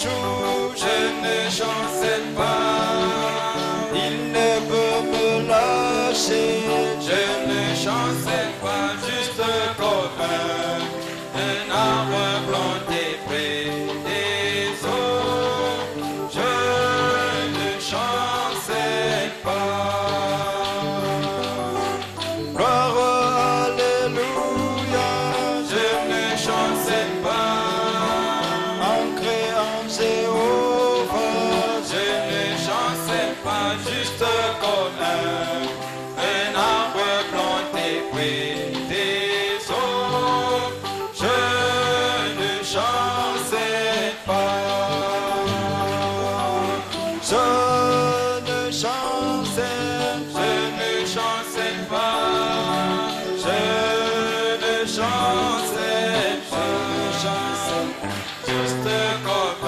joue, je ne chancelle pas. Il ne peut me lâcher, je ne chancelle pas, juste comme un arbre planté près des eaux. Je ne chancelle pas. Gloire, alléluia, je ne chancelle pas. Ancré en Jéhovah, je ne chancelle pas, juste comme un arbre planté près des eaux. Je ne chancelle pas. Je ne chancelle pas. Je ne chancelle pas. Juste comme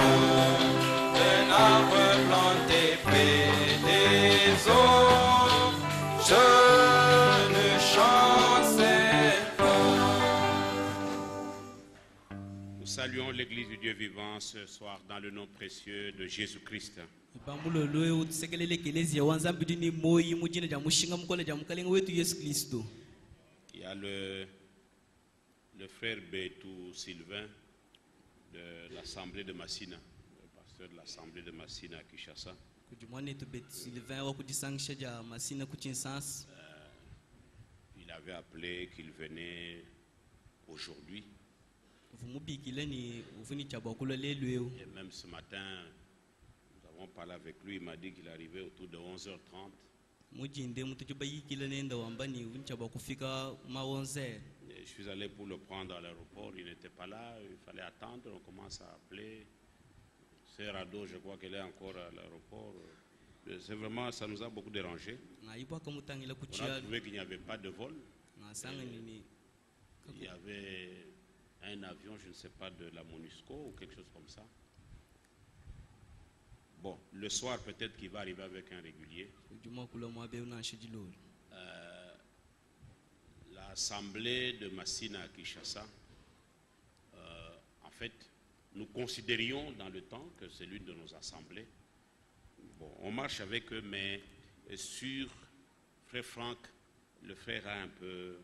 un arbre planté près des eaux. Je ne chancelle pas. Nous saluons l'Église du Dieu vivant ce soir dans le nom précieux de Jésus-Christ. Il y a le frère Bétou Sylvain de l'Assemblée de Massina, le pasteur de l'Assemblée de Massina à Kinshasa. Il avait appelé qu'il venait aujourd'hui. Et même ce matin, nous avons parlé avec lui, il m'a dit qu'il arrivait autour de 11h30. Et je suis allé pour le prendre à l'aéroport, il n'était pas là, il fallait attendre, on commence à appeler. C'est Rado, je crois qu'elle est encore à l'aéroport. C'est vraiment, ça nous a beaucoup dérangé. On a trouvé qu'il n'y avait pas de vol. Il y avait un avion, je ne sais pas, de la MONUSCO ou quelque chose comme ça. Bon, le soir, peut-être qu'il va arriver avec un régulier. L'Assemblée de Massina à Kinshasa, en fait, nous considérions dans le temps que c'est l'une de nos assemblées. Bon, on marche avec eux, mais sur Frère Franck, le frère a un peu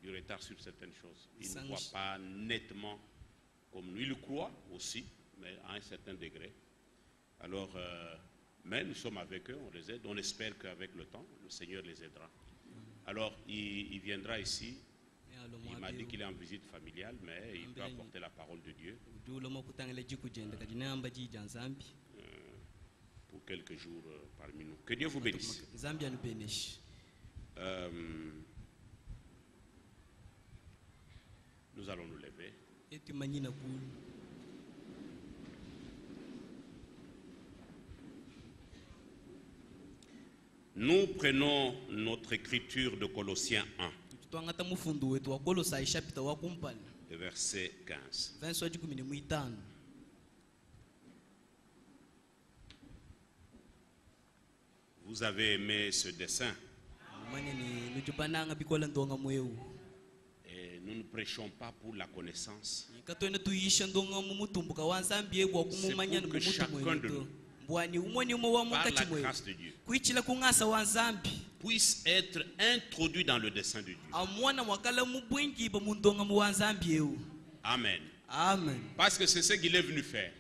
du retard sur certaines choses. Il ne voit pas nettement comme nous. Il le croit aussi, mais à un certain degré. Alors, mais nous sommes avec eux, on les aide. On espère qu'avec le temps, le Seigneur les aidera. Alors, il viendra ici. Il m'a dit qu'il est en visite familiale, mais il peut apporter la parole de Dieu pour quelques jours parmi nous. Que Dieu vous bénisse. Nous allons nous lever. Nous prenons notre écriture de Colossiens 1, le verset 15. Vous avez aimé ce dessin. Et nous ne prêchons pas pour la connaissance. C'est pour que chacun de nous, par la grâce de Dieu, puisse être introduit dans le dessein de Dieu. Amen. Amen. Parce que c'est ce qu'il est venu faire.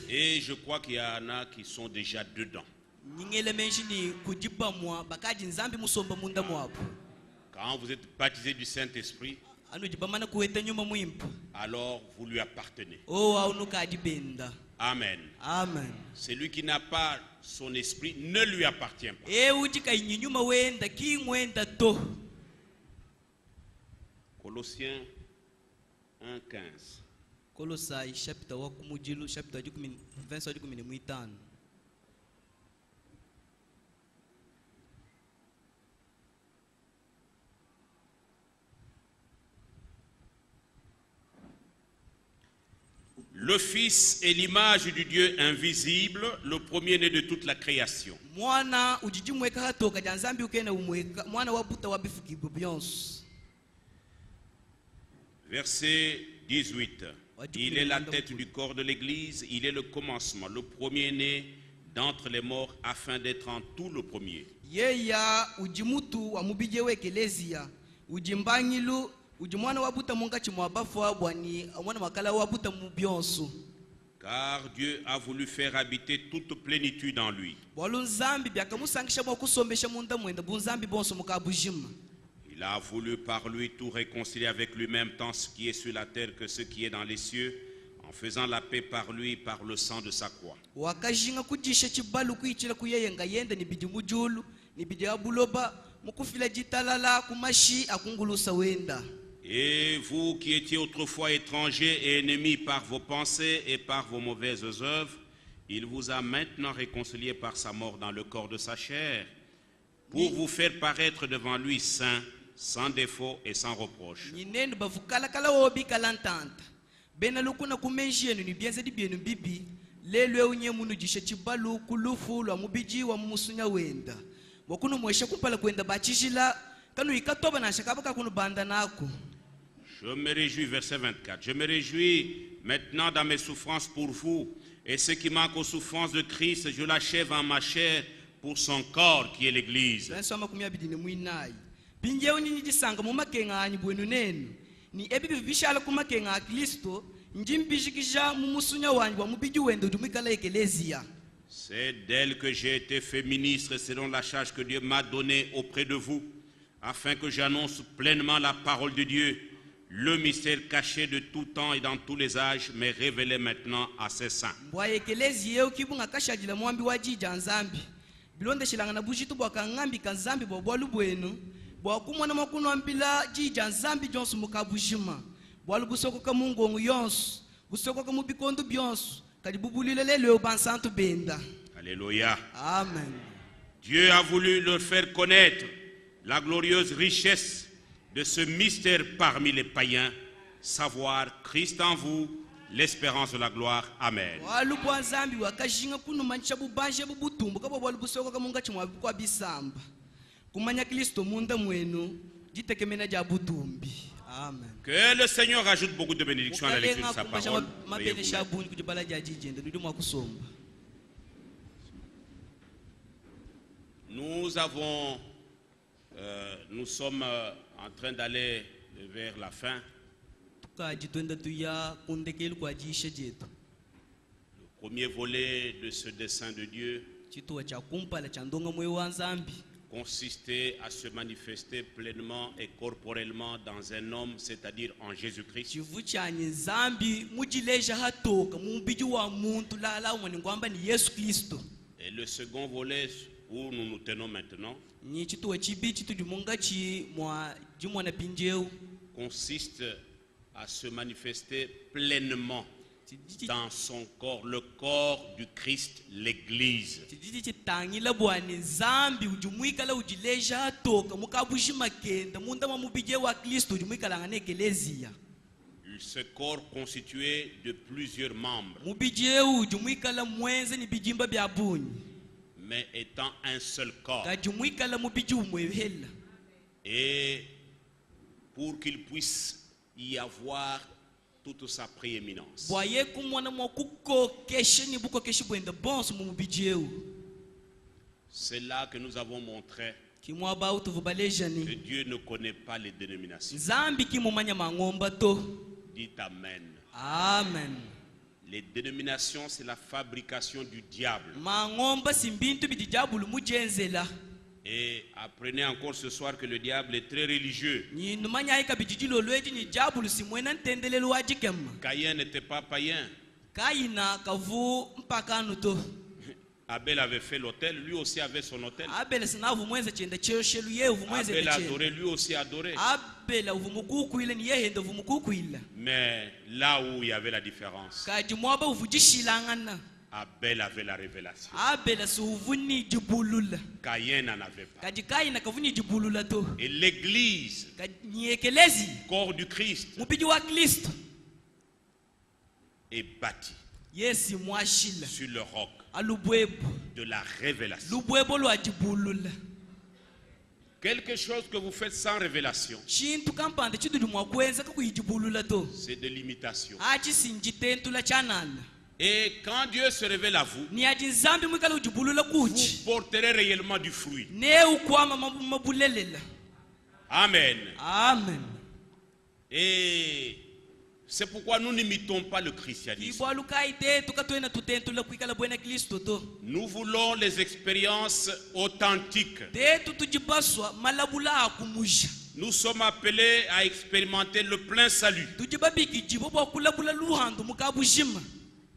Et je crois qu'il y en a qui sont déjà dedans. Quand vous êtes baptisé du Saint-Esprit, alors vous lui appartenez. Amen. Amen. Celui qui n'a pas son esprit ne lui appartient pas. Colossiens 1:15. Colossae chapter wa kumujilu chapter 15. Le Fils est l'image du Dieu invisible, le premier-né de toute la création. Verset 18. Il est la tête du corps de l'Église, il est le commencement, le premier-né d'entre les morts, afin d'être en tout le premier. yeya uji mutu wa mubije wa ekelezia uji mbanyilu uji mwana wabuta munga chimwa bafu abwani mwana makala wabuta mubyonso. Car Dieu a voulu faire habiter toute plénitude en lui. Il a voulu par lui tout réconcilier avec lui-même, tant ce qui est sur la terre que ce qui est dans les cieux, en faisant la paix par lui, par le sang de sa croix. Et vous qui étiez autrefois étrangers et ennemis par vos pensées et par vos mauvaises œuvres, il vous a maintenant réconciliés par sa mort dans le corps de sa chair, pour vous faire paraître devant lui saint, sans défaut et sans reproche. Je me réjouis, verset 24, je me réjouis maintenant dans mes souffrances pour vous, et ce qui manque aux souffrances de Christ, je l'achève en ma chair pour son corps qui est l'Église. C'est d'elle que j'ai été fait ministre selon la charge que Dieu m'a donnée auprès de vous, afin que j'annonce pleinement la parole de Dieu, le mystère caché de tout temps et dans tous les âges, mais révélé maintenant à ses saints. Alléluia. Amen. Dieu a voulu leur faire connaître la glorieuse richesse de ce mystère parmi les païens, savoir Christ en vous, l'espérance de la gloire. Amen. Que le Seigneur ajoute beaucoup de bénédictions à la lecture de sa parole. Nous sommes en train d'aller vers la fin. Le premier volet de ce dessein de Dieu consistait à se manifester pleinement et corporellement dans un homme, c'est-à-dire en Jésus-Christ. Et le second volet où nous nous tenons maintenant consiste à se manifester pleinement dans son corps, le corps du Christ, l'Église. Ce corps constitué de plusieurs membres, mais étant un seul corps. Et pour qu'il puisse y avoir toute sa prééminence, c'est là que nous avons montré que Dieu ne connaît pas les dénominations. Dites Amen. Amen. Les dénominations, c'est la fabrication du diable. Et apprenez encore ce soir que le diable est très religieux. Caïn n'était pas païen. Abel avait fait l'autel, lui aussi avait son autel. Abel adorait, lui aussi adorait. Mais là où il y avait la différence, Abel avait la révélation. Caïn n'en avait pas. Et l'Église, corps du Christ, est bâtie sur le roc de la révélation. quelque chose que vous faites sans révélation, chintu kampanda chidudu mwakwenza kakuyijibulula to c'est de l'imitation. achisinjitentula chanana Et quand Dieu se révèle à vous, ni ajinzambi mwikala ujibulula vous kuchi porterez réellement du fruit. ne ukwama mabulelela. Amen. Amen. Et c'est pourquoi nous n'imitons pas le christianisme. ibwalukaite tukatwena tutentula kwikala bwena Kristo to Nous voulons les expériences authentiques. tetu tujibaswa malabula akumuja Nous sommes appelés à expérimenter le plein salut. tujibabiki jibo bwakulabula luhando mukabujima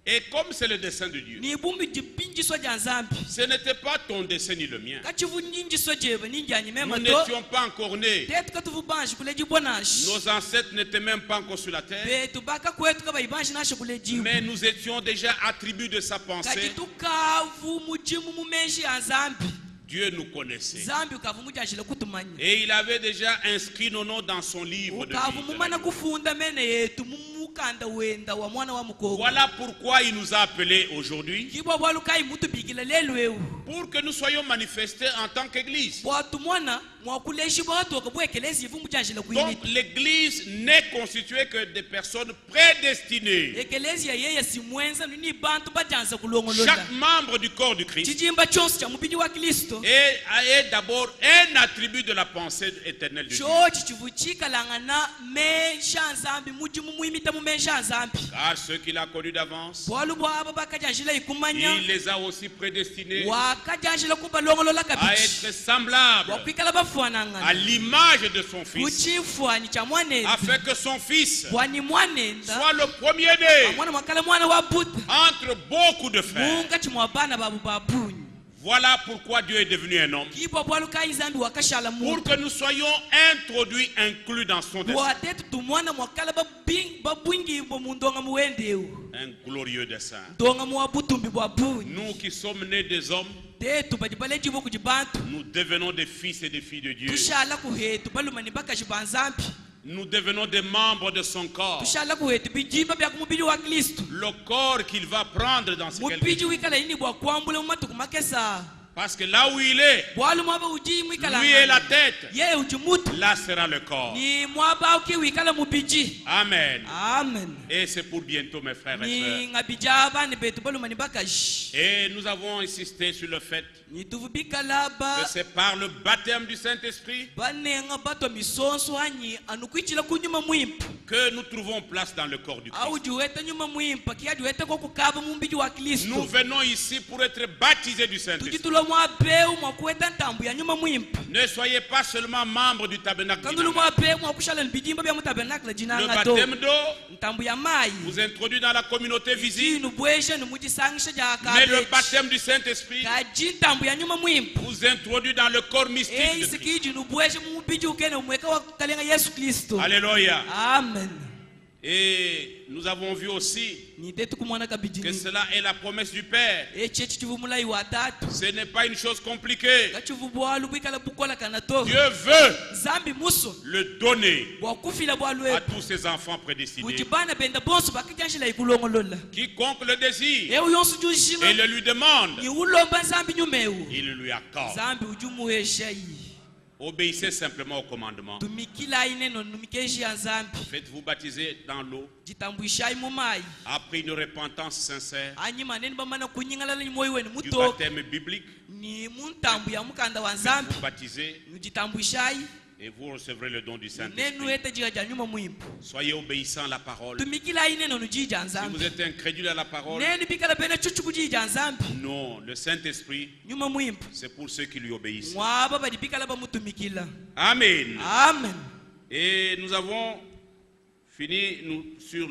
Et comme c'est le dessein de Dieu, ni bumbi jipinjiswa janzambi ce n'était pas ton dessein ni le mien. kachivu nyinjiswa jeba ninjanye Nous mema to n'étions pas encore nés. tetu katuvubanji kule jibonashi Nos ancêtres n'étaient même pas encore sur la terre. betu baka kwetu kabaibanji nasho kule jibu Mais nous étions déjà attributs de sa pensée. kachitukavu mujimu mumeshi anzambi Dieu nous connaissait. zambi ukavu mujashile kutumanya Et il avait déjà inscrit nos noms dans son livre de ukavu vie. mumana kufunda mene yetu mumukanda wenda wa mwana wa mukoko Voilà pourquoi il nous a appelés aujourd'hui. kibwa bwalukai mutu bigila lelu ewu Pour que nous soyons manifestés en tant qu'Église. bwatu mwana mwakuleshi bwatoka bwekelezi ivu mujashile Donc kuinita l'Église n'est constituée que des personnes prédestinées. ekelezi ya yeye simwenza ni bantu bajanza kulongolola Chaque membre du corps du Christ chijimba chonse cha mubiji wa Kristo est d'abord un attribut de la pensée éternelle de Dieu. chochi chivuchikalangana mesha nzambi mujimu muimita mumesha nzambi Car ceux qu'il a connus d'avance, bwalu bwaba bakajanjila ikumanya il les a aussi prédestinés wakajanjila kubalongolola à kabichi être semblables wakwikala à bafanangana l'image de son Fils, kuchifwani cha mwanenda afin que son Fils bwani mwanenda soit le premier-né mwana mwakala mwana wa buta entre beaucoup de frères. munga chimwabana babu babunyi Voilà pourquoi Dieu est devenu un homme. kibwa bwalukai zambi wakashala Pour mungu que nous soyons introduits, inclus dans son dessein. bwatetu tumwana mwakala babwingibwa mundonga muwendewu Un glorieux dessein. ndonga muwabutumbi bwa bunyi Nous qui sommes nés des hommes, tetu badibalejibo kujibantu nous devenons des fils et des filles de Dieu. tushala kuhetu balumani bakashi banzambi Nous devenons des membres de son corps. tushala kuhetu bijimba bya kumubili wa Kristo Le corps qu'il va prendre dans ce mubiji quelque chose. wikala ini bwa kwambula mumatuku makesa Parce que là où il est, bwalu mwaba uji mwikala lui est la tête. yeye ujimutu Là sera le corps. ni mwaba ukiwikala mubiji Amen. amen Et c'est pour bientôt, mes frères et ni sœurs. ngabija abani betu balumani bakashi Et nous avons insisté sur le fait ni tuvubikala que ba c'est par le baptême du Saint-Esprit banenga bato misonso anyi anukwitshila kunyuma mwimpa que nous trouvons place dans le corps du Christ. au diweta nyuma mwimpa kiyajiweta kokukaba mumbiji wa Nous Kristo venons ici pour être baptisés du Saint-Esprit. tujitulo mwapeu mwakuweta ntambu ya nyuma mwimpa Ne soyez pas seulement membres du tabernacle. kandulu mwapeu mwakushala nibijimba bya mutabernakle Le jinanga to baptême d'eau ntambu ya mayi vous introduit dans la communauté visible. inu bweshe nimujisangisha ja Mais le kabeji baptême du Saint-Esprit kaji ntambu ya nyuma mwimpa vous introduit dans le corps mystique de Christ. isikiji nubweshe mubiji ukene umweka wa kalenga Yesu Kristo Alléluia. amen Et nous avons vu aussi nitetu kumwana que kabijini cela est la promesse du Père. echechi chivumulai watatu Ce n'est pas une chose compliquée. kachivubwalu bwikala bukola kana to Dieu veut zambi muso le donner bwakufila bwalu à epu tous ses enfants prédestinés. kujibana benda bonso bakijanjila ikulongolola Quiconque le désire ewu yonso et jujinga le lui demande, ni ulomba zambi nyumewu il le lui accorde. zambi ujumuhesha iyi Obéissez simplement au commandement. tumikila ineno numikeshi ya zambi Faites-vous baptiser dans l'eau jitambwishai mumayi après une repentance sincère anyima neni bamana kunyingalala ni moyo wenu du mutoka baptême biblique. ni muntambu ya mukanda wa zambi Vous baptisez nujitambwishai et vous recevrez le don du nenu Saint-Esprit. ete jiga ja nyuma mwimpu Soyez obéissants à la parole. tumikila ineno nujija Si nzambi vous êtes incrédule à la parole, neni bikala bena chuchu kujija nzambi non, le Saint-Esprit, nyuma mwimpu c'est pour ceux qui lui obéissent. mwaba badi bikala bamutumikila Amen. amen Et nous avons fini sur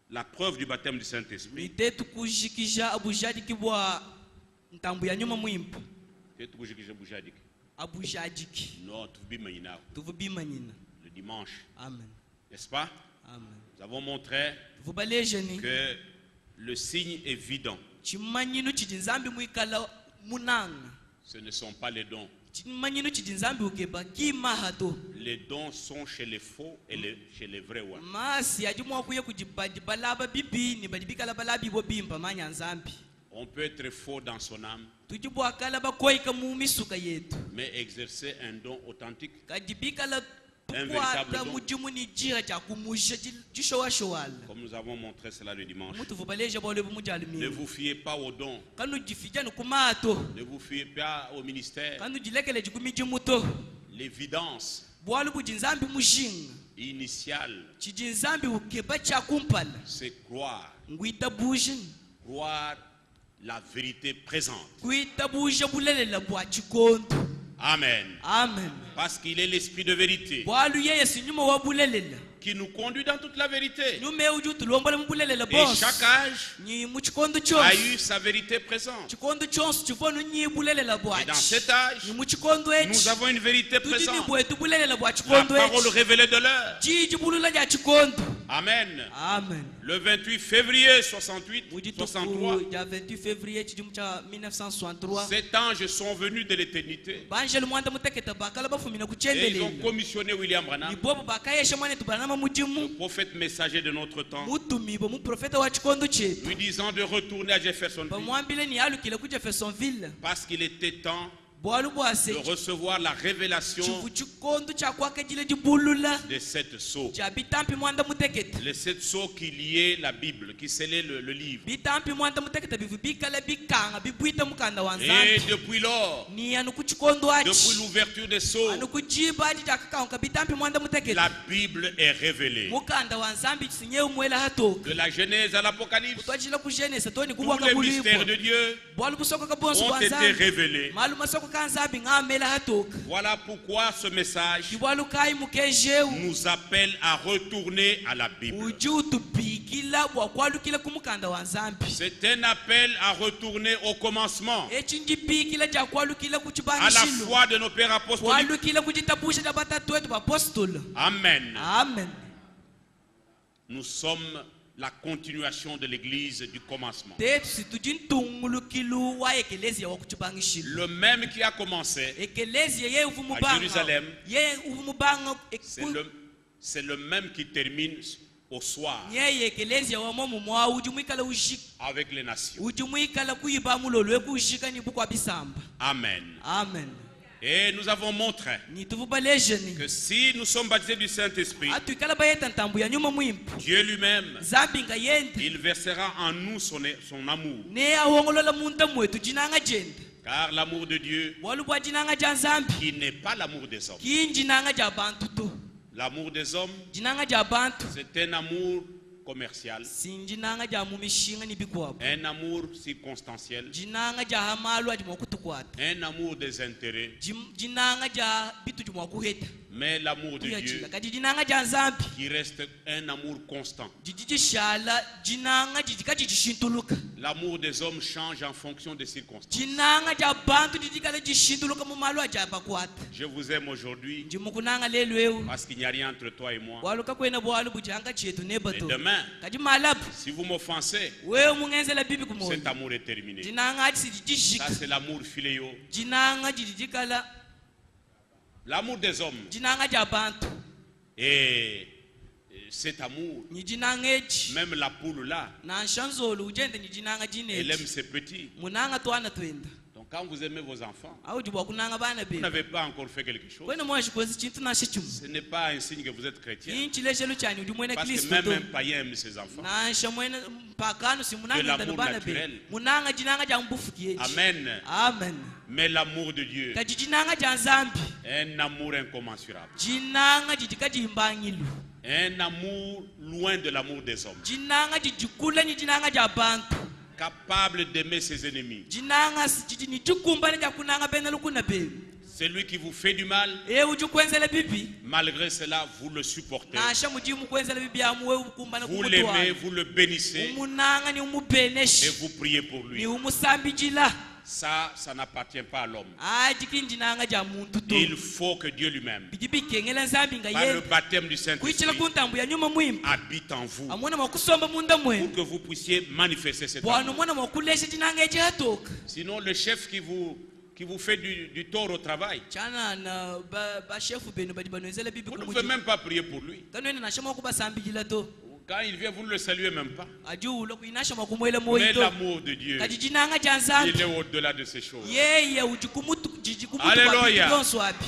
la preuve du baptême du Saint-Esprit. itetu kujikisha abujadiki bwa ntambu ya nyuma mwimpu abujadiki Non, tout le monde maintenant, tuvubimanyina le dimanche, amen n'est-ce pas? amen Nous avons montré tuvubalejeni que le signe évident, chimanyinu chidi nzambi mwikala munanga ce ne sont pas les dons. chimanyinu chidi nzambi ukeba kimahato Les dons sont chez les faux et chez les vrais ones. masi ajimwakuye kujibalaba bibini badibikala balabi bo bimba manya nzambi On peut être faux dans son âme, tujibwakala bakoyika mu misuka yetu mais exercer un don authentique, kadibikala véritable tukwata don. mudimu ni jira jakumusha jishowashowala comme nous avons montré cela le dimanche. mutu vubaleja bole Ne bumujalimi vous fiez pas aux dons, kanu jifija nukumato ne vous fiez pas au ministère. kanu jilekele jikumiji muto L'évidence bwalu bujinzambi mushinga initiale, chijinzambi ukeba chakumpala c'est croire. ngwita buje Croire la vérité présente. kwita buje bulelela bwa chikondo Amen. amen Parce qu'il est l'esprit de vérité bwalu yeye sinyuma wa bulelela qui nous conduit dans toute la vérité. nyume uju tulombola mubulelela Et boss chaque âge ni mu chikondo a chonse eu sa vérité présente. chikondo chonse chivonu nyi bulelela bwa Et dans cet âge, ni mu chikondo nous avons une vérité tudini présente. bwetu bulelela bwa La chikondo parole révélée de l'heure. jiji bulula ja chikondo Amen. amen Le 28 février 63, mujituku ja 28 février chidimu cha 1963 ces anges sont venus de l'éternité banjelu mwanda muteketa bakala bafumina et ils kuchendelela ont commissionné William Branham, ibobo bakayesha mwane tubanama mudimu le prophète messager de notre temps, mutumibo muprofeta wa chikondo chetu lui disant de retourner à Jeffersonville bamwambile ni alukile ku Jeffersonville parce qu'il était temps bwalu bwase de recevoir la révélation chivu chikondo cha kwake jile jibulula des 7 sceaux. cha bitampi mwanda muteketa Les 7 sceaux qui liaient la Bible, qui scellaient le livre. bitampi mwanda muteketa bivu bikala bikanga bibwita mukanda wa Et nzambi depuis lors, ni anu ku chikondo depuis achi l'ouverture des sceaux, anu kujiba aji jakakaonka bitampi mwanda muteketa la Bible est révélée. mukanda wa nzambi sinye umwela hatoka De la Genèse à l'Apocalypse, kutwajila ku Genese toni tous kubwaka les mystères de bulibwa Dieu bwalu busoko ka bonso ont bwa été nzambi révélés. malu masoko ka nzambi ngamela hatoka Voilà pourquoi ce message ibwalu kai mukejeu nous appelle à retourner à la Bible. uji utubikila bwakwalukila ku mukanda wa nzambi C'est un appel à retourner au commencement, eci njibikila jakwalukila ku à la chibanishilo foi de nos pères apostoliques. kwalukila ku citabusha ja batatu wetu baapostolo Amen. amen Nous sommes la continuation de l'église du commencement. tetu situji ntungulukilu wa ekelezia wa ku cibangishilo Le même qui a commencé, ekelezia ye uvu À mubanga Jérusalem. ye uvu mubanga c'est le même qui termine au soir nyeye ekelezia wamo mumwa uji mwikala ushika avec les nations. uji mwikala kuyiba mulolo ekushika ni bukwa bisamba Amen. amen Et nous avons montré ni tuvubalejeni que si nous sommes baptisés du Saint-Esprit, atuikala bayeta ntambu ya nyuma mwimpu Dieu lui-même, nzambi nga yende il versera en nous son amour. ne awongolola munta mwetu jinanga jende Car l'amour de Dieu, bwalu bwa jinanga ja nzambi qui n'est pas l'amour des hommes. kinjinanga ja bantu to L'amour des hommes, jinanga ja bantu c'est un amour commercial, sinjinanga ja mumishinga ni bikwabo un amour circonstanciel, jinanga ja hamalu ajimwa kutukwata un amour des intérêts. jinanga ja bitu jimwa kuheta Mais l'amour de Dieu, tuyachila kati jinanga ja nzambi qui reste un amour constant. jijishala jinanga jijikaji jishintuluka L'amour des hommes change en fonction des circonstances. jinanga ja bantu jijikala jishintuluka mu malu aja bakwata Je vous aime aujourd'hui jimukunanga lelo ewu parce qu'il n'y a rien entre toi et moi. bwaluka kwena bwalu bujanga chetu Et nebato demain, kati malabu si vous m'offensez, wewe mungenzela bibi cet kumoyo amour est terminé. jinanga ati Ça, sijijishika c'est l'amour philéo. jinanga jijikala L'amour des hommes. jinanga ja bantu Et cet amour, ni jinanga eji même la poule là, na nshanzolo ujende ni jinanga elle jineji aime ses petits. munanga twana twenda Donc quand vous aimez vos enfants, au jibwa kunanga bana vous be n'avez pas encore fait quelque chose. kwena mwashi kozi chintu nashe chumu Ce n'est pas un signe que vous êtes chrétien. inchi leshelu chani udi mwene Parce que kristo même to un païen aime ses enfants. nansha mwene mpakano si De munanga l'amour ndana bana be naturel. munanga jinanga ja mbufu kieji Amen. amen Mais l'amour de Dieu, kati jinanga ja nzambi un amour incommensurable. jinanga jijika jimbangilu Un amour loin de l'amour des hommes. jinanga jijikula ni jinanga ja bantu Capable d'aimer ses ennemis. jinanga ni chikumbane ja kunanga bena lukuna be Celui qui vous fait du mal, e uju kwenzela bibi malgré cela, vous le supportez. nasha mujimu kwenzela bibi amu we ukumbana Vous l'aimez, kumutwa vous le bénissez umunanga ni et umubeneshi vous priez pour ni lui. umusambijila Ça n'appartient pas à l'homme. jikinjinanga ja muntu to Il faut que Dieu lui-même, bijibikengela nzambi nga par le ye baptême du kuichila Saint-Esprit, kuntambu ya nyuma mwimbu habite en vous amwana makusomba munda pour mwe que vous puissiez manifester cet bwana amour. mwana makulesha jinanga eji hatoka Sinon, le chef qui vous fait du tort au travail, chana na bashefu benu badi banwenzela bibi vous ne pouvez même pas prier pour lui. kanwene nashama kubasambijila to Quand il vient, vous ne le saluez même pas. ajulo kuinasha makumwele Mais moito l'amour de Dieu, kajijinanga il janzambi est au-delà de ces choses. yeye ujikumutu jijikumutu Alléluia. byonso wapi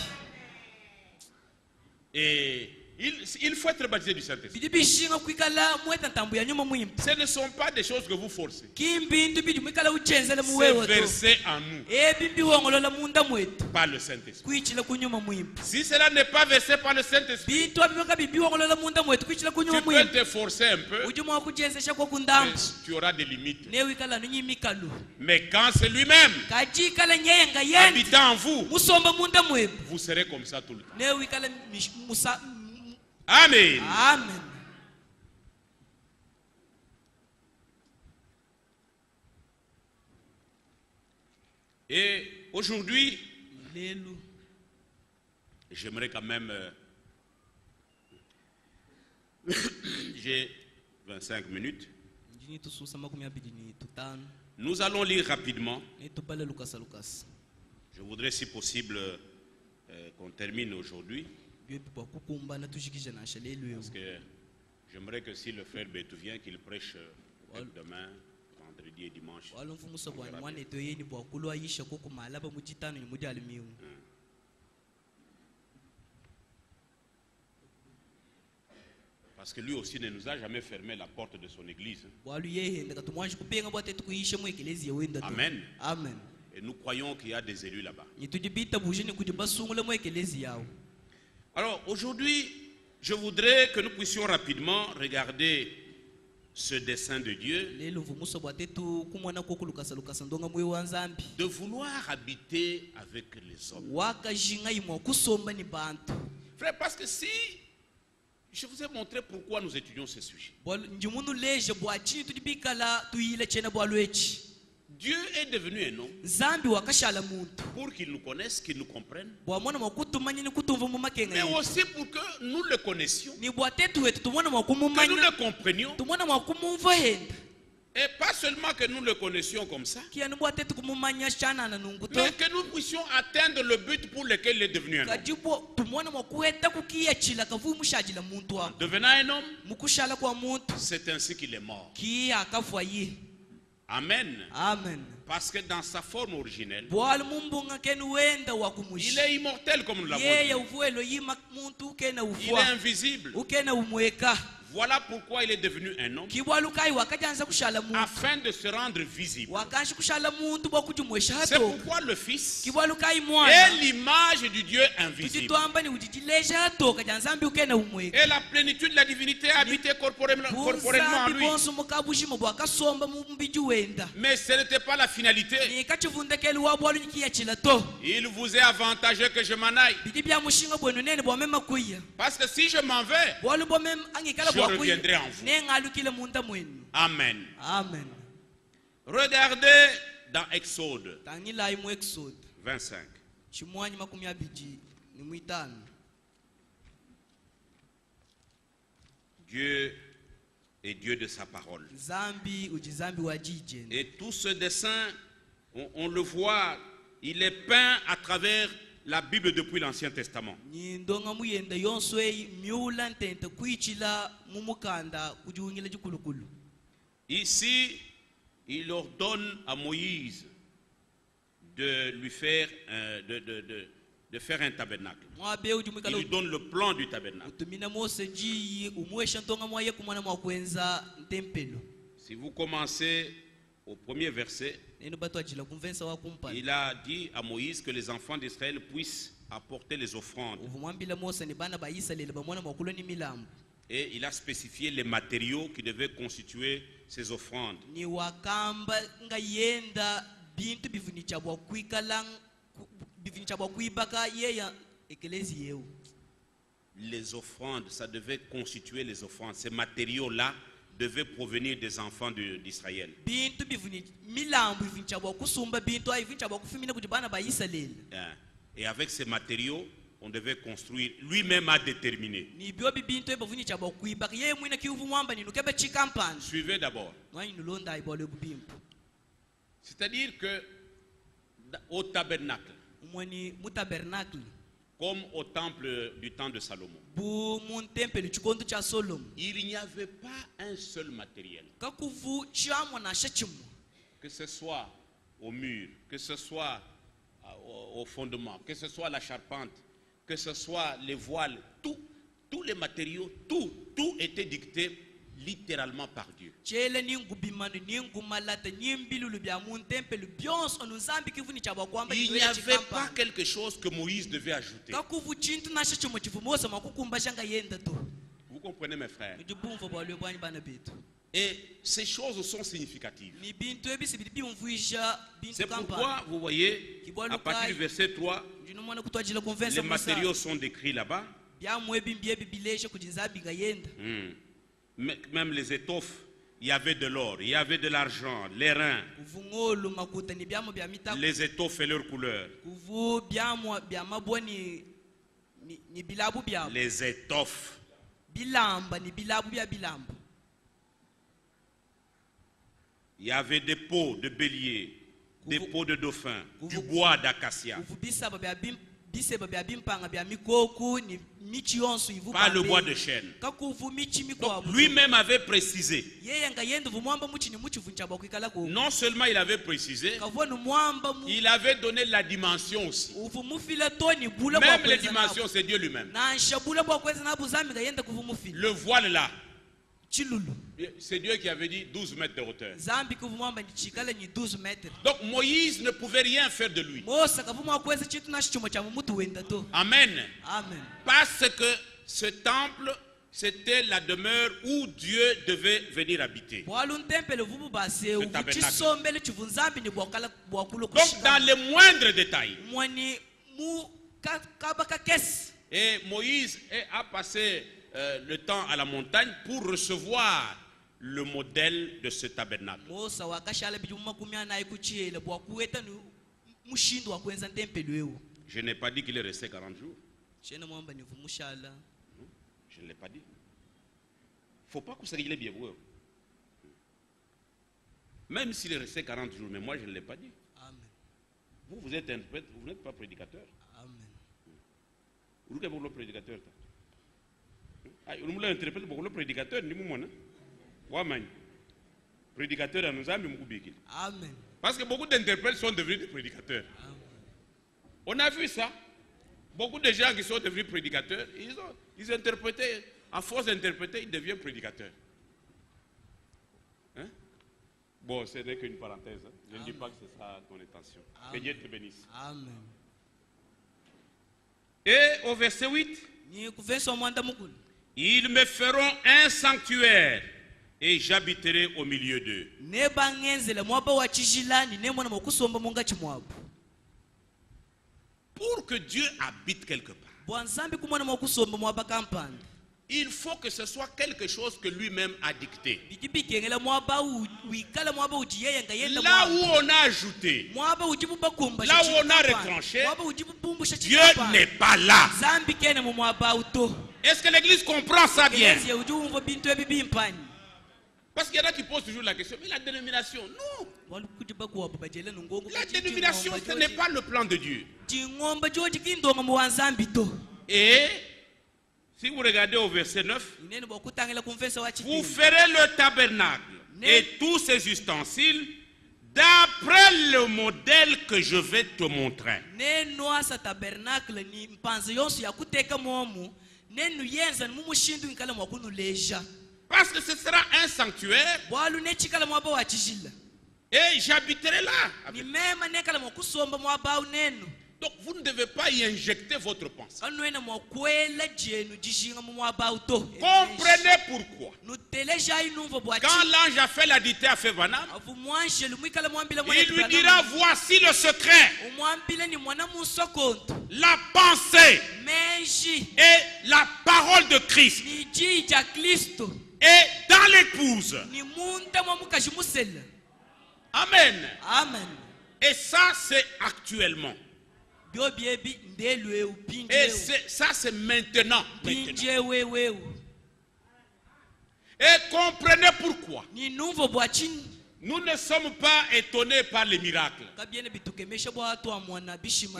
Et il faut être baptisé du Saint-Esprit. bidi bishinga kwikala mweta ntambu ya nyuma mwimpa Ce ne sont pas des choses que vous forcez. kimbindu bidi mwikala uchenzele C'est muwewo to versé en nous bimbi wongolola munda mwetu par le Saint-Esprit. kwichila kunyuma mwimpa Si cela n'est pas versé par le Saint-Esprit, bintu abibyoka bimbi wongolola munda mwetu kwichila tu kunyuma peux mwimpa te forcer un peu, ujuma wakuchenzesha kwa mais kundambu tu auras des limites. newikala nunyimikalu Mais quand c'est lui-même kajikala nyenga yendi habitant en vous, musomba munda mwepu vous serez comme ça tout le temps. newikala musa Amen. amen Et aujourd'hui, lelu j'aimerais quand même... J'ai 25 minutes. njini tususa 25 Nous allons lire rapidement. netubale lukasa lukasa Je voudrais, si possible, qu'on termine aujourd'hui. byobi bwa kukumbana tushikisha nasha lelu Parce que j'aimerais que si le frère Betou vient, qu'il prêche demain, vendredi et dimanche. walo mfumuso bwa mwane to yeni bwa kulwa yisha ko kumalaba mujitano ni mudi alimiu Parce que lui aussi ne nous a jamais fermé la porte de son église. bwalu yehenda katumwanji kupenga bwate tukuyisha mu ekelezia wenda to Amen. amen Et nous croyons qu'il y a des élus là-bas. nitujibita bujini kudi basungule mu ekelezia yao Alors aujourd'hui, je voudrais que nous puissions rapidement regarder ce dessein de Dieu, lelo mfumuso bwate tu kumwana ko kulukasa lukasa ndonga mwe wanzambi de vouloir habiter avec les hommes. wakajinga imwa kusomba ni bantu Frère, parce que si je vous ai montré pourquoi nous étudions ce sujet. njimunu leje bwa chini tudibikala tuyile chena bwalu echi Dieu est devenu un homme zambi wakashala muntu pour qu'il nous connaisse, qu'il nous comprenne, bwamona mwakutumanya ni kutumva mu makenga mais yetu. aussi pour que nous le connaissions, ni bwatetu wetu tumona que nous mwakumumanya le comprenions, tumona mwakumumva henda et pas seulement que nous le connaissions comme ça, kiyani bwatetu kumumanya shana na nunguto mais que nous puissions atteindre le but pour lequel il est devenu un homme. kajibo tumona mwakueta kukiyachila kavu mushajila muntu wa Devenant un homme, mukushala kwa muntu c'est ainsi qu'il est mort. kiya akafwa yi Amen. amen Parce que dans sa forme originelle, bwali mumbunga kenu wenda il wakumushi est immortel comme nous l'avons yeye dit. uvuelo yima muntu ukena Il est ufwa invisible. ukena umweka Voilà pourquoi il est devenu un homme, kibwalukai wakajanza kushala muntu afin de se rendre visible. wakanshi kushala muntu bwakujumwesha C'est hato pourquoi le Fils kibwalukai est mwana l'image du Dieu invisible. tujitwamba ni ujijileja hato kajanzambi ukena umweka Et la plénitude de la divinité a habité corporellement en bunzambi lui. bonso mukabushimo bwakasomba mumbiji wenda Mais ce n'était pas la finalité. ni kachivundekeli wa bwalu nikiyachila to Il vous est avantageux que je m'en aille. bidi bya mushinga bwenu nene bwamema kuya Parce que si je m'en vais, bwalu bwamema angikala je bwakuya reviendrai en vous. nengalukile munda mwenu Amen. amen Regardez dans Exode tangilayi mu exode 25. chimwanyi 25 Dieu est Dieu de sa parole. zambi ujizambi wajijeni Et tout ce dessin, on le voit, il est peint à travers la Bible depuis l'Ancien Testament. nyindonga muyenda yonso eyi miula ntente kuichila mumukanda kujiwingila jikulukulu Ici, il ordonne à Moïse de lui faire de faire un tabernacle. mwabe Il ujumwikala lui donne le plan du tabernacle. utumina mose jiyi umwesha ntonga mwaye kumwana mwakwenza ntempelo Si vous commencez au premier verset, neno batu ajila kumvensa wakumpala il a dit à Moïse que les enfants d'Israël puissent apporter les offrandes. uvumwambila mose ni bana baisraeli bamwana mwakulo ni milambo Et il a spécifié les matériaux qui devaient constituer ces offrandes. ni wakamba nga yenda bintu bivunicha bwakwikala bivunicha bwakwibaka yeya ekelezi yeu Les offrandes, ça devait constituer les offrandes. Ces matériaux-là devaient provenir des enfants d'Israël. bintu bivuni milambo bivunicha bwakusumba bintu ayi bivunicha bwakufimina kuti bana baisraeli Et avec ces matériaux, on devait construire. Lui-même a déterminé. ni byo bibintu ebavunicha bwakwibaka yeye mwina kiuvumwamba ninu kebe chikampani Suivez d'abord. nwanyi nulonda ibole bubimpu C'est-à-dire que au tabernacle, umweni mutabernakle comme au temple du temps de Salomon. mu ntempelo chikondo cha Solomo Il n'y avait pas un seul matériel, kakuvu chamwa na shachimwa que ce soit au mur, que ce soit au fondement, que ce soit la charpente, que ce soit les voiles, tous les matériaux, tout était dicté littéralement par Dieu. chele ni ngubimano ni ngumalata ni mbilulu bya mu ntempelo byonso nuzambi kivuni cha bakwamba Il n'y avait pas quelque chose que Moïse devait ajouter. kakuvu chintu na shachimwa chivumosa makukumba shanga yenda to Vous comprenez mes frères? njibumva bwalwe bwanyi bana betu Et ces choses sont significatives. ni bintu ebisi bimvuisha bintu C'est kampani pourquoi vous voyez, à partir du verset 3, ndinomona kutwajila les konvensa matériaux sont décrits là-bas. byamwe bimbi bilesha kujinzabi nga yenda Même les étoffes, il y avait de l'or, il y avait de l'argent, les reins, kuvungolu makuta ni byamo bya mitako les étoffes et leurs couleurs. kuvu byamo bya maboni ni bilabu byabo Les étoffes. bilamba ni bilabu bya bilamba Il y avait des peaux de bélier, des peaux de dauphin, du Kuvu- bois d'acacia. kuvu bisaba bya bimpanga bya mikoku ni michi yonso ivu Pas le pambe. bois de chêne. kakuvu michi Donc mikwabu lui-même avait précisé. yeye nga yenda vumwamba muchi ni muchi vuncha bakwikala ko Non seulement il avait précisé, kavona mwamba mu il avait donné la dimension aussi. uvu mufila toni bula Même les kweza dimensions, c'est Dieu lui-même. na nshabula bwa kweza na buzami nga yenda kuvu mufila Le voile là, chilulu c'est Dieu qui avait dit 12 mètres de hauteur. zambi kuvu mwamba ni chikala ni 12 metres Donc Moïse ne pouvait rien faire de lui. mosa kavuma kweza chitu na shichuma cha mutu wenda to Amen. amen Parce que ce temple, c'était la demeure où Dieu devait venir habiter. bwalu ntempele vubu base Le uvu tabernacle. chisombele chivunzambi ni bwakala bwakulo Donc dans les moindres détails. mwani mu kabaka kesi Et Moïse a passé le temps à la montagne pour recevoir le modèle de ce tabernacle. mosa wakashala biju makumi anayi kuchiyela bwakuweta ni mushindo wakwenza ntempelo ewo Je n'ai pas dit qu'il est resté 40 jours. chena mwamba ni vumushala Je ne l'ai pas dit. Il ne faut pas que vous soyez bien. Même s'il est resté 40 jours, mais moi je ne l'ai pas dit. amen Vous êtes interprète, vous n'êtes pas prédicateur. amen Vous êtes le prédicateur. Vous êtes interprète, vous êtes prédicateur. Prédicateur à nous avons amen parce que beaucoup d'interprètes sont devenus des prédicateurs. amen On a vu ça. Beaucoup de gens qui sont devenus prédicateurs, ils interprétaient, à force d'interpréter, ils deviennent prédicateurs. Hein? Bon, ce n'est qu'une parenthèse. Hein. Je ne dis pas que c'est ça ton intention. Que Dieu te bénisse. amen Et au verset 8, ni kuvensa mwanda mukulu ils me feront un sanctuaire et j'habiterai au milieu d'eux. ne bangenzela mwaba wa chijilani ne mwana mokusomba munga chimwabu Pour que Dieu habite quelque part, bwanzambi kumwana mokusomba mwaba kampani il faut que ce soit quelque chose que lui-même a dicté. bikibikengela mwaba wikala mwaba uji yeye nga yenda Là où on a ajouté, mwaba ujibu bakumba là où on a retranché, mwaba ujibu bumbusha Dieu n'est pas là. zambi kene mu mwaba uto Est-ce que l'église comprend ça bien? Eglise ujumva bintu ebi bimpani Parce qu'il y en a qui posent toujours la question, mais la dénomination, non. walikuti bakuwabo bajele nungongo La dénomination, ce n'est pas le plan de Dieu. jingomba joji kindonga mu wanzambi to Et si vous regardez au verset 9, inene bokutangela kumfesa wa vous chipindi ferez le tabernacle et tous ses ustensiles d'après le modèle que je vais te montrer. neno asa tabernacle ni mpanzo yonso yakuteka momu nenu yenza ni mumushindu nkala mwakunu leja Parce que ce sera un sanctuaire bwalu nechikala mwaba wa chijila et j'habiterai là. ni mema nekala mwakusomba mwaba nenu Donc vous ne devez pas y injecter votre pensée. kanuena mwakwela jenu jishinga mu mwaba uto Comprenez pourquoi. nuteleja inumva bwachi Quand l'ange a fait la dictée à Févanam, avu mwanshelu mwikala mwambila il lui dira, voici le secret, umwambile ni mwana musokonto la pensée menji et la parole de Christ ni jija Kristo est dans l'épouse. ni munda mwa mukaji musela Amen. amen Et ça, c'est actuellement. byo byebi ndelwe upinje Et ça, c'est maintenant. pinje wewe Et comprenez pourquoi. ni numvo bwachini Nous ne sommes pas étonnés par les miracles.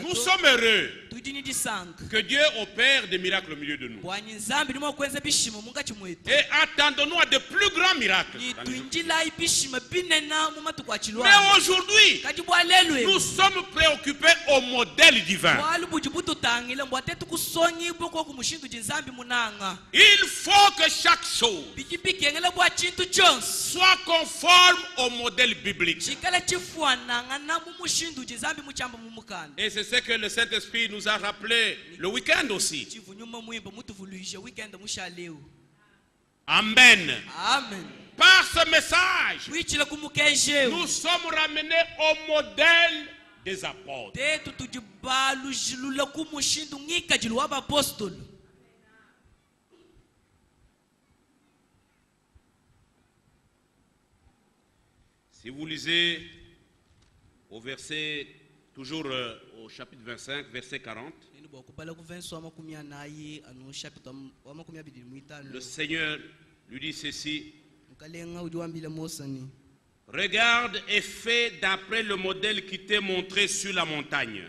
Nous sommes heureux que Dieu opère des miracles au milieu de nous. Et attendons-nous à de plus grands miracles. Mais aujourd'hui, nous sommes préoccupés au modèle divin. Il faut que chaque chose soit conforme au modèle biblique. Et c'est ce que le Saint-Esprit nous a rappelé le week-end aussi. Amen. Amen. Par ce message, nous sommes ramenés au modèle des apôtres. Si vous lisez au verset, toujours au chapitre 25, verset 40, le Seigneur lui dit ceci: regarde et fais d'après le modèle qui t'est montré sur la montagne.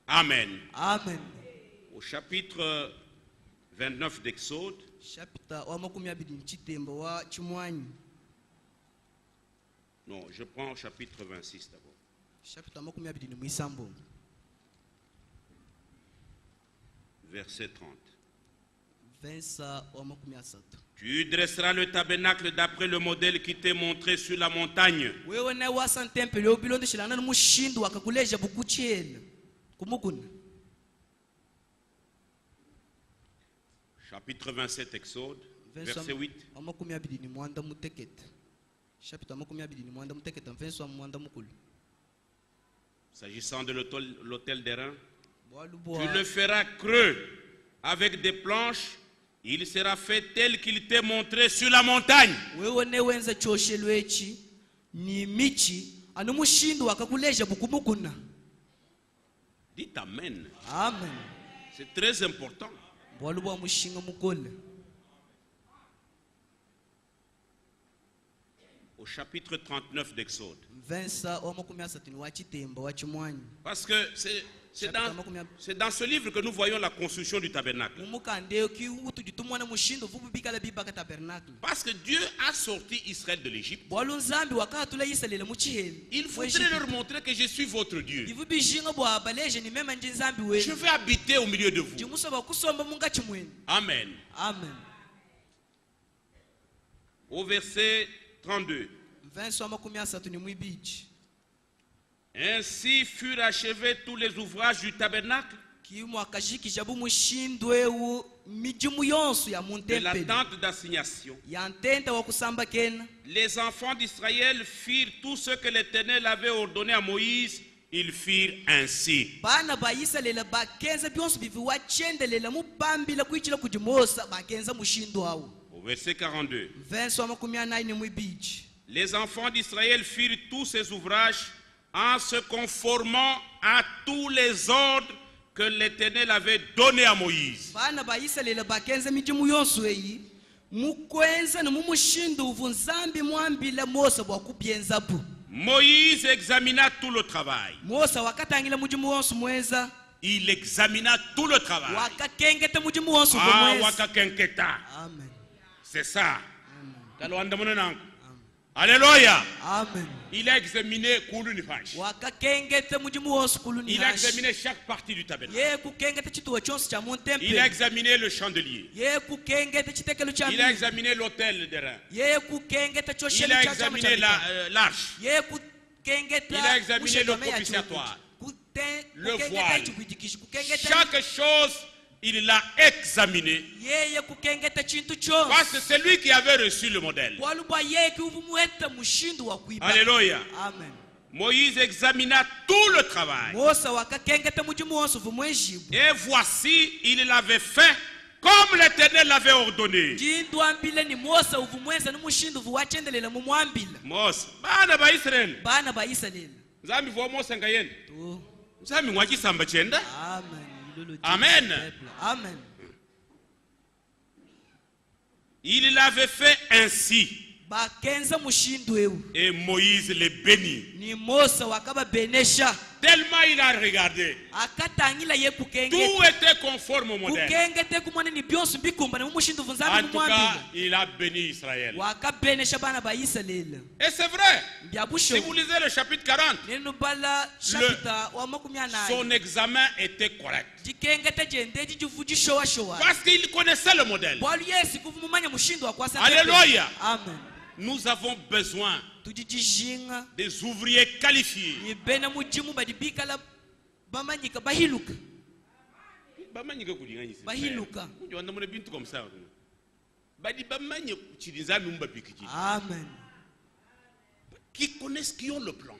Amen. Amen. Au chapitre 29 d'Exode, non, je prends au chapitre 26 d'abord. Verset 30. Tu dresseras le tabernacle d'après le modèle qui t'est montré sur la montagne. Chapitre 27 Exode, verset 8. S'agissant de l'autel d'airain, tu le feras creux avec des planches, il sera fait tel qu'il t'est montré sur la montagne. Dites Amen. Amen. C'est très important. Au chapitre 39 d'Exode. Parce que c'est dans ce livre que nous voyons la construction du tabernacle. Parce que Dieu a sorti Israël de l'Égypte. Il faudrait leur montrer que je suis votre Dieu. Je vais habiter au milieu de vous. Amen. Amen. Au verset 32. Ainsi furent achevés tous les ouvrages du tabernacle, de la tente d'assignation. Les enfants d'Israël firent tout ce que l'Éternel avait ordonné à Moïse. Ils firent ainsi. Au verset 42. Les enfants d'Israël firent tous ces ouvrages en se conformant à tous les ordres que l'Éternel avait donnés à Moïse. Moïse examina tout le travail. Il examina tout le travail. C'est ça. Alléluia. Amen. Il a examiné Kulunifash. Il a examiné chaque partie du tabernacle. Il a examiné le chandelier. Il a examiné l'autel d'airain. Il a examiné l'arche. Il a examiné le propitiatoire, le voile. Chaque chose, il l'a examiné. Parce que c'est lui qui avait reçu le modèle. Alléluia. Amen. Moïse examina tout le travail. Et voici, il l'avait fait comme l'Éternel l'avait ordonné. Mose, bana ba Israel. Nzambi vo Mose ngayen. Nzambi ngwaki samba chenda. Amen. Amen. Amen. Il l'avait fait ainsi. bakenza mushindu ewu Et Moïse les bénit. ni Mose wakababenesha Tellement il a regardé. akatangila ye Tout kukenge était conforme au modèle. kukenge te kumone ni byonso mbikumbana mumushindu En vunzabi tout cas, mumwambila il a béni Israël. wakabenesha bana ba Israeli Et c'est vrai. byabusho Si vous lisez le chapitre 40, nenu bala chapita wa makumi son anayi examen était correct. jikenge te jende jijuvu jishowa showa Parce qu'il connaissait le modèle. bwalu yesi kuvumumanya mushindu wa kwasa Alléluia. amen Nous avons besoin tujijijinga des ouvriers qualifiés. ni bena mujimu badibikala bamanyika bahiluka bahiluka Comme ça. amen Qui connaissent, qui ont le plan.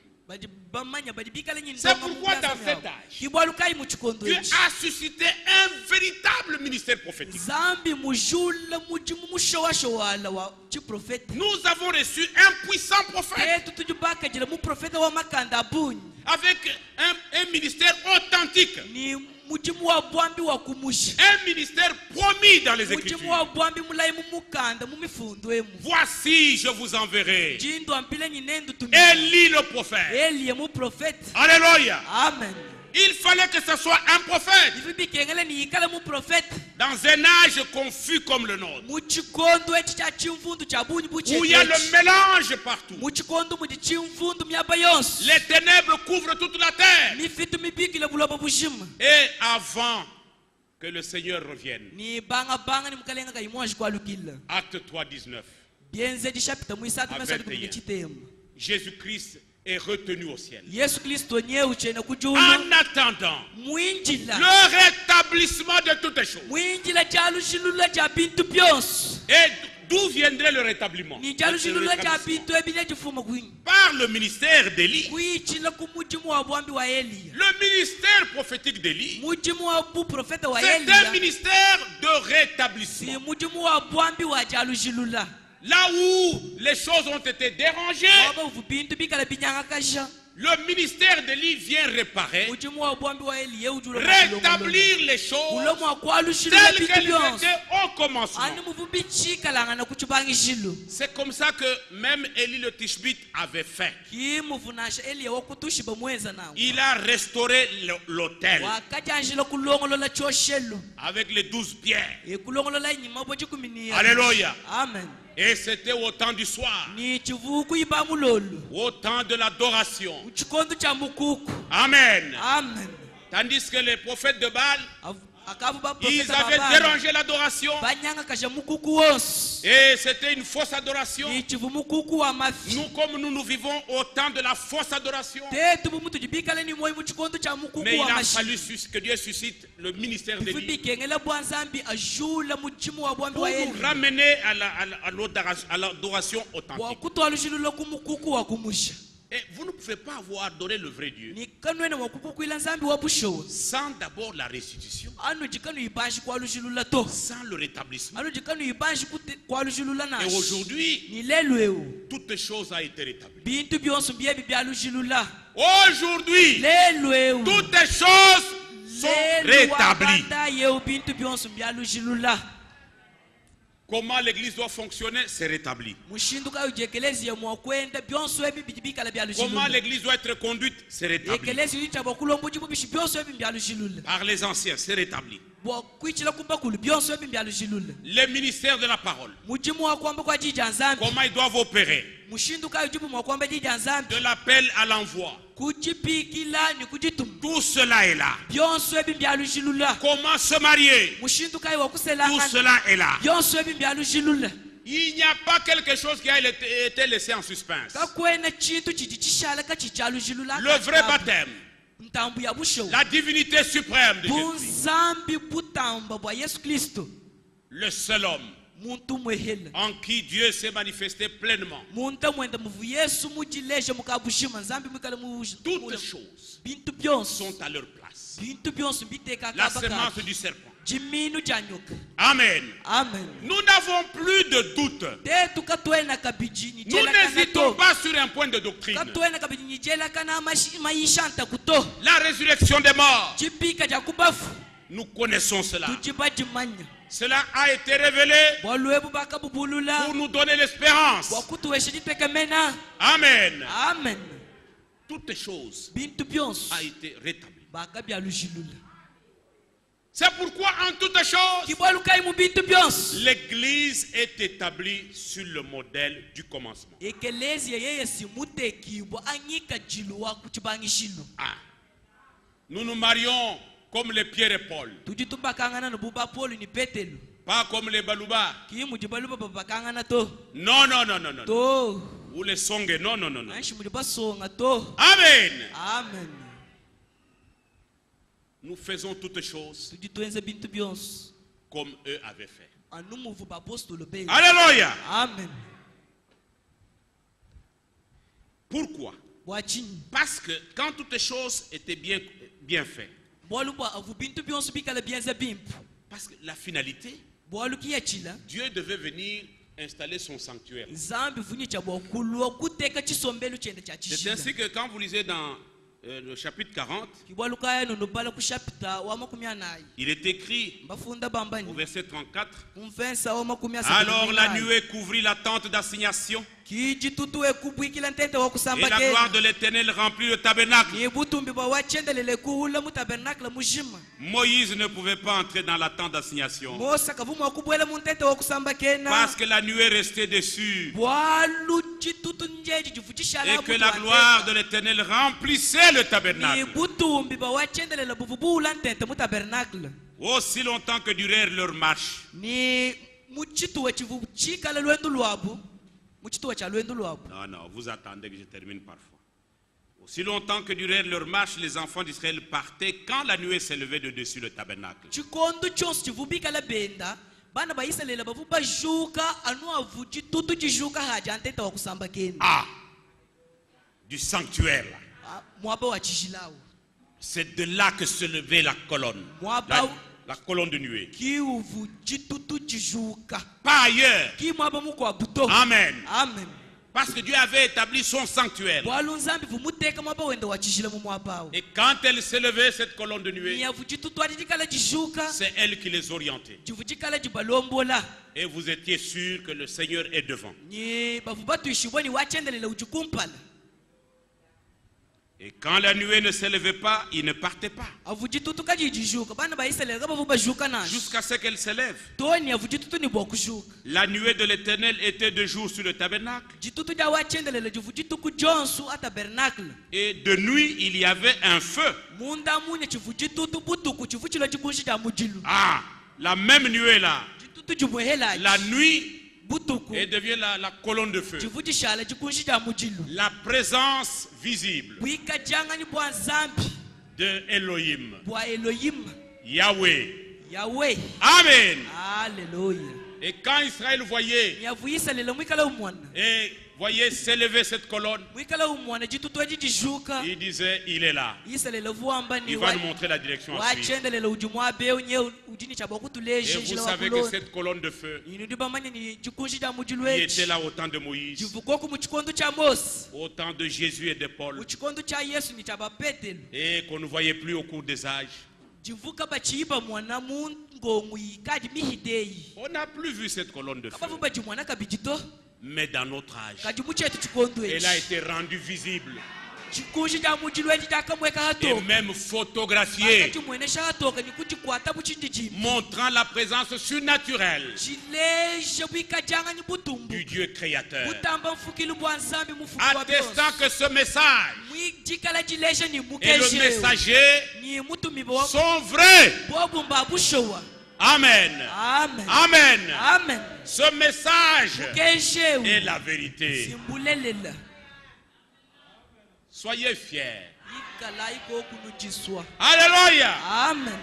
bamanya badibikala C'est pourquoi dans cet âge, kibwalukai muchikondo Dieu a suscité un véritable ministère prophétique. zambi mujula mujimu mushowashowala wa chiprofeta Nous avons reçu un puissant prophète tetu tujubakajila muprofeta wa makanda abunyi avec un ministère authentique. ni mujimu wa bwambi wa kumusha Un ministère promis dans les mujimu Écritures. wa bwambi mulayi mumukanda mumifundo emu Voici, je vous enverrai jindo ampile nyinendu Élie le prophète. Eliye muprofeta Alléluia. amen Il fallait que ce soit un prophète ivibikengele niyikala muprofeta dans un âge confus comme le nôtre, muchikondo echi cha chimvundu cha bunyi où il y a le mélange partout. muchikondo mudi chimvundu myaba yonse Les ténèbres couvrent toute la terre. mifitu mibikile buloba bujima Et avant que le Seigneur revienne, ni banga ni mukalenga kayimwaji kwalukila Acte 3, 19, byenze dishapita muisatu À mesatu 21. kumene chitemu Jésus-Christ est retenu au ciel. yesu kristo nye uchene kujulu En attendant mwinjila le rétablissement de toutes les choses. mwinjila jalushilula ja bintu byonse Et d'où viendrait le rétablissement? ni Le jalushilula ja rétablissement. bintu ebile jifuma kwinyi Par le ministère d'Élie. kuyichila kumujimu wa bwambi wa Eliya Le ministère prophétique d'Élie, mujimu wa buprofeta wa c'est un Eliya ministère de si rétablissement. mujimu wa bwambi wa jalushilula Là où les choses ont été dérangées, waba uvu bintu bikala binyanga kasha le ministère d'Élie vient réparer, mujimu wa bwambi wa Eliya ujula rétablir les choses ulomo wa kwalushilula telles bintu qu'elles byonse étaient au commencement. ani muvumbi chikalanga na kuchubangishilo C'est comme ça que même Élie le Tishbite avait fait. ki muvunasha Eliya wakutushiba mweza nawo Il a restauré l'autel wakajanjila kulongolola choshelo avec les 12 pierres. ekulongolola inyima bo chikuminiya Alléluia. amen Et c'était au temps du soir, ni chivuku iba mulolo au temps de l'adoration. uchikondo cha mukuku Amen. amen Tandis que les prophètes de Baal, akavu ba ils profeta avaient babana dérangé l'adoration. banyanga kasha mukuku wonse Et c'était une fausse adoration. ni chivu mukuku wa mafi Nous, comme nous vivons au temps de la fausse adoration. tetu bumutu jibikale ni moyo muchikondo cha mukuku Mais il wa a mashi fallu que Dieu suscite le ministère d'Élie bikengela bwanzambi ajula muchimu wa bwambi pour wa nous Eliya ramener à l'adoration authentique. wakutwalushilula kumukuku wa kumusha Et vous ne pouvez pas avoir adoré le vrai Dieu ni kanwene wakupukwila nzambi wa bushowa sans d'abord la restitution, anu jikanu ibanshi kwalushilula to sans le rétablissement. anu jikanu ibanshi kwalushilula Et nashi aujourd'hui, ni lelo ewu toutes choses ont été rétablies. bintu byonse mbyebi byalushilula Aujourd'hui, lelo ewu toutes les choses sont rétablies. wabata yewu bintu byonse mbyalushilula Comment l'église doit fonctionner, c'est rétabli. mushinduka ujekelezi ya mwakwenda byonse ebi bijibikala Comment byalushilula l'église doit être conduite, c'est rétabli. ekelezi yichaba kulombo jibubishi byonse ebi mbyalushilula Par les anciens, c'est rétabli. bwakwichila kumbakulu byonse ebi mbyalushilula Les ministères de la parole, mujimu wa kwamba kwa jija nzambi comment ils doivent opérer. mushinduka ujibu mwa kwamba jija nzambi De l'appel à l'envoi. kuchipikila ni kujituma Tout cela est là. byonse ebi mbyalushilula Comment se marier. mushinduka Tout wakuselanga cela est là. byonse ebi mbyalushilula Il n'y a pas quelque chose qui a été laissé en suspense. kakwena chintu chiji chishala kachichalushilula Le vrai baptême, mtambu ya busho la divinité suprême de Jésus, bunzambi butamba bwa yesu kristo le seul homme muntu mwehela en qui Dieu s'est manifesté pleinement. muntu amwenda muvu yesu mujileje mukabushima nzambi mwikale Toutes choses bintu byonse sont à leur place. bintu byonse mbiteka La kabaka semence du serpent. jiminu ja nyoka Amen. amen Nous n'avons plus de doute. tetu katwena kabijini Nous n'hésitons pas sur un point de doctrine. katwena kabijini jela kana maisha ntakuto La résurrection des morts. chipika ja kubafu Nous connaissons cela. tujibajimanya Cela a été révélé bwaluebu bakabubulula pour nous donner l'espérance. bwakutuwesha ditekemena. Amen. Amen. Toutes choses Bintu byonso a été rétabli. bakabyalujilula C'est pourquoi en toutes choses, kibwalukai mu bintu byonso l'Église est établie sur le modèle du commencement. ekelezia yeye simutekibwa anyika jiluwa kuchibangishilo. Ah. Nous nous marions comme les Pierre et Paul, tujitumbakangana no buba Paul ni Petelo pas comme les Baluba. kimu jibaluba babakangana to Non, non, non, non, non. to Ou les Songe. Non, non, non, non. anshi mujibasonga to. Amen. Amen. Nous faisons toutes choses tujitwenze bintu byonso comme eux avaient fait. anumuvu bapostolo be. Alléluia. Amen. Pourquoi? Bwachini Parce que quand toutes choses étaient bien faites, bwaluba avu bintu byonso bikala byenze bimpu parce que la finalité, bwalukiyachila Dieu devait venir installer son sanctuaire. zambi vunyicha bwakulwa kuteka chisombelo chende cha C'est chishila ainsi que quand vous lisez dans le chapitre 40, kibwalukaya nunubala kushapita wa makumi anayi il est écrit mbafunda au bambani verset 34, umvensa wa makumi alors la nuée couvrit la tente d'assignation kijitutu ekubwikila ntente wa et kusamba la gloire de l'Éternel remplit le tabernacle. ibutumbi bwa wachendelele kuhula mu tabernakle mujima Moïse ne pouvait pas entrer dans la tente d'assignation mosa kavumu wakubwela mu ntente wa kusamba kena parce que la nuée restait dessus bwalu chitutu njeji jivuchishala et que la gloire de l'Éternel remplissait le tabernacle. ibutumbi bwa wachendelele buvubula ntente mu tabernakle Aussi longtemps que durèrent leurs marches, ni muchituwe chivu chikala lwendu lwabu muchituwe cha lwendu lwabu. non, non, vous attendez que je termine parfois. Aussi longtemps que durèrent leurs marches, les enfants d'Israël partaient quand la nuée s'élevait de dessus le tabernacle. chikondo chonse chivubikala benda bana baisraela bavu bajuka anu avu chitutu chijuka haja ntente wa kusamba kena. Ah, du sanctuaire là. Mwaba wa chijilawo C'est de là que se levait la colonne. La colonne de nuée. kiuvu chitutu chijuka Pas ailleurs. ki mwaba mukwa buto. Amen. Amen. Parce que Dieu avait établi son sanctuaire. bwalu nzambi vumuteka mwaba wenda wa chijila mu mwabawo Et quand elle s'élevait, cette colonne de nuée, niyavu chitutu ati chikala chijuka c'est elle qui les orientait. chivu chikala chibalombola Et vous étiez sûr que le Seigneur est devant. ni bavu batuishibwa ni wachendelela uchikumpala. Et quand la nuée ne s'élevait pas, il ne partait pas. avu chitutu kachijijuka bana baisraela bavu bajuka nacho Jusqu'à ce qu'elle s'élève. toni avu chitutu ni bwa kujuka La nuée de l'Éternel était de jour sur le tabernacle. chitutu cha wachendelela chivu chituku jonsu a tabernacle Et de nuit, il y avait un feu. munda munye chivu chitutu butuku chivu chilo chikunshi cha mujilu Ah, la même nuée là. chitutu chimwehela La nuit, butuku et devient la colonne de feu. chivu chishala chikunshi cha mujilu La présence visible bwikajangani bwa nzambi de Elohim. bwa Elohim Yahweh. Yahweh. Amen. Hallelujah. Et quand Israël voyait nyavu yisalela mwikala umwana et voyait s'élever cette colonne, mwikala umwana chitutu chijijuka il disait, il est là. yisalela vuamba Il ni va nous montrer la direction à suivre. wachendelela ujumwa abeu nye udini cha Et bwakutuleje vous jila savez que wakulona cette colonne de feu inu ndibamanya ni chikunshi cha mujilu qui était echi là au temps de Moïse, chivukoku mu chikondo cha Mose au temps de Jésus et de Paul, mu chikondo cha Yesu ni cha bapetelo et qu'on ne voyait plus au cours des âges. chivuka bachiiba mwana mungomu yikaji mihideyi On n'a plus vu cette colonne de feu. kabavu bachi mwana kabijito Mais dans notre âge, kaji muchetu chikondo elle a echi été rendue visible chikunshi cha mujilu echi chakamweka et hatoka même photographiée, akati mwenesha hatoka nikuchikwata muchindijimbi montrant la présence surnaturelle chileje bwikajanga ni butumbu du Dieu créateur, butamba mfukili bwa nzambi mufuki wa attestant que ce message mwijikala chileje ni et le mukeje messager ni mutumi bwa sont vrais. bwabumba bushowa. Amen. Amen. Amen. Amen. Ce message Mukeje est la vérité. simbulelela Soyez fiers. ikala iko kunujiswa. Alléluia. Amen.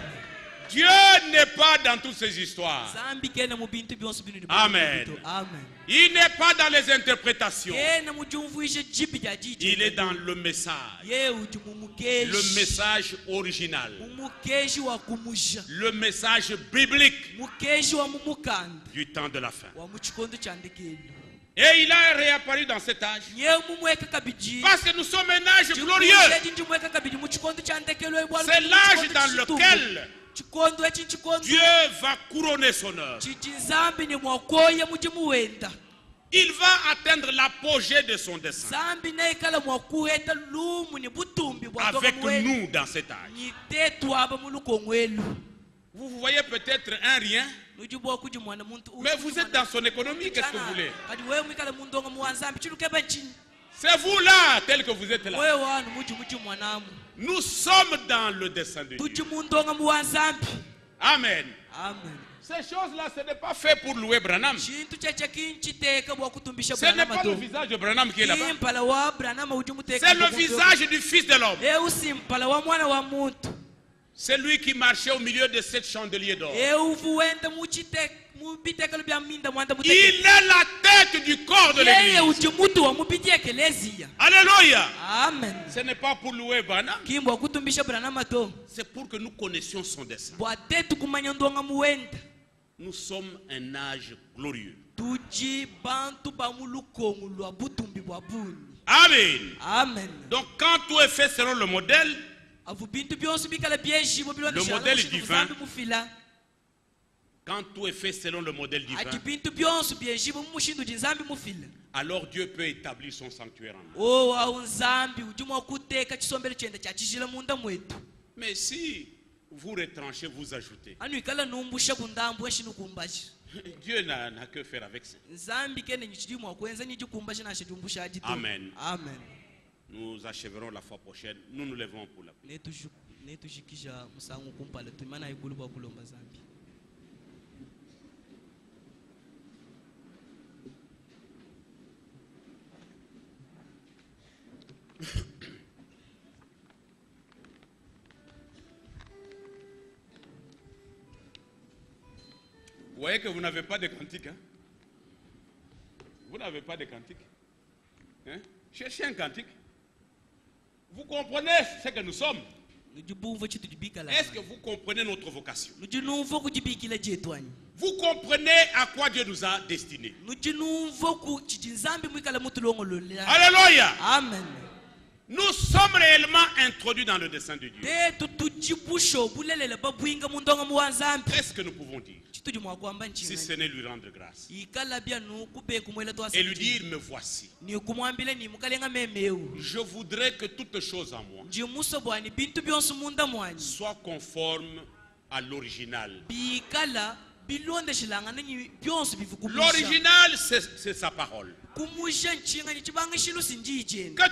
Dieu n'est pas dans toutes ces histoires. Zambi kena mu bintu byonse binu ni Amen. bito. Amen. Il n'est pas dans les interprétations. Kena mujumvuishe jipi ja jiji. Il est dans le message. Ye uji mumukeji. Le message original. Mumukeji wa kumusha. Le message biblique Mukeji wa mumukanda. du temps de la fin. Wa muchikondo chandekelo. Et il a réapparu dans cet âge. Ye mumweka kabiji. Parce que nous sommes un âge glorieux. Muchikondo chandekelo C'est l'âge dans lequel Dieu va couronner son œuvre. Il va atteindre l'apogée de son dessein avec nous dans cet âge. Vous voyez peut-être un rien, mais vous êtes dans son économie, qu'est-ce que vous voulez? C'est vous là, tel que vous êtes là. Nous sommes dans le dessein de Dieu. Amen. Ces choses-là, ce n'est pas fait pour louer Branham. Ce n'est pas le visage de Branham qui est là-bas. C'est le visage du Fils de l'homme. C'est lui qui marchait au milieu de 7 chandeliers d'or. Il est la tête du corps de l'église. Alléluia. Amen. Ce n'est pas pour louer Branham. C'est pour que nous connaissions son dessein. Nous sommes un âge glorieux. Amen. Amen. Donc quand tout est fait selon le modèle divin, quand tout est fait selon le modèle divin, alors Dieu peut établir son sanctuaire en nous. Mais si vous retranchez, vous ajoutez, Dieu n'a que faire avec ça. Amen. Amen. Nous achèverons la fois prochaine. Nous nous lèvons pour la prière. Vous voyez que vous n'avez pas de cantique. Hein? Vous n'avez pas de cantique. Hein? Cherchez un cantique. Vous comprenez ce que nous sommes? Est-ce que vous comprenez notre vocation? Vous comprenez à quoi Dieu nous a destinés? Alléluia. Amen. Nous sommes réellement introduits dans le dessein de Dieu. Qu'est-ce que nous pouvons dire si ce n'est lui rendre grâce et lui dire: me voici. Je voudrais que toute chose en moi soit conforme à l'original. L'original, c'est sa parole. Que